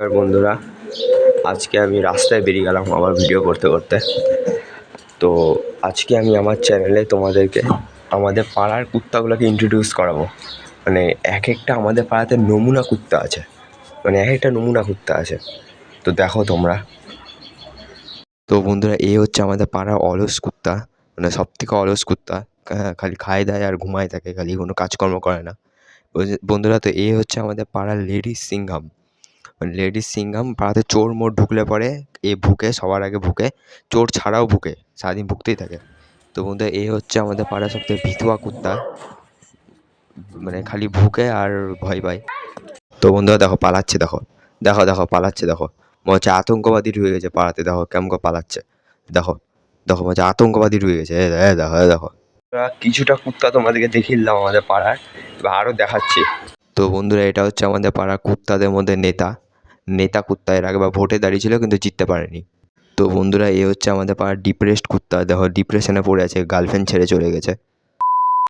আর বন্ধুরা, আজকে আমি রাস্তায় বেরিয়ে গেলাম আমার ভিডিও করতে করতে। তো আজকে আমি আমার চ্যানেলে তোমাদেরকে আমাদের পাড়ার কুত্তাগুলোকে ইন্ট্রোডিউস করাবো। মানে এক একটা আমাদের পাড়াতে নমুনা কুত্তা আছে, মানে এক একটা নমুনা কুত্তা আছে। তো দেখো তোমরা। তো বন্ধুরা, এই হচ্ছে আমাদের পাড়ার অলস কুত্তা, মানে সব থেকে অলস কুত্তা। খালি খায় দায় আর ঘুমায় থাকে, খালি কোনো কাজকর্ম করে না। বন্ধুরা, তো এই হচ্ছে আমাদের পাড়ার লেডিস সিংহাম। মানে লেডিস সিংহাম পাড়াতে চোর মোর ঢুকলে পরে এ ভুকে, সবার আগে ভুকে। চোর ছাড়াও ভুকে, সারাদিন ভুগতেই থাকে। তো বন্ধুরা, এ হচ্ছে আমাদের পাড়ার সবথেকে ভিতুয়া কুত্তা, মানে খালি ভুকে আর ভয় পায়। তো বন্ধুরা দেখো পালাচ্ছে, দেখো দেখো দেখো পালাচ্ছে, দেখো মনে হচ্ছে আতঙ্কবাদী ঢুকে গেছে পাড়াতে। দেখো কেমন করে পালাচ্ছে, দেখো দেখো মনে হচ্ছে আতঙ্কবাদী ঢুকে গেছে। দেখো দেখো। কিছুটা কুত্তা তোমাদেরকে দেখিয়ে দিলাম আমাদের পাড়ার, এবার আরও দেখাচ্ছি। তো বন্ধুরা, এটা হচ্ছে আমাদের পাড়ার কুত্তাদের মধ্যে নেতা। নেতা কুত্তা, এর আগেবার ভোটে দাঁড়িয়েছিল কিন্তু জিততে পারেনি। তো বন্ধুরা, এ হচ্ছে আমাদের পাড়ার ডিপ্রেসড কুত্তা। দেখো ডিপ্রেশনে পড়ে আছে, গার্লফ্রেন্ড ছেড়ে চলে গেছে।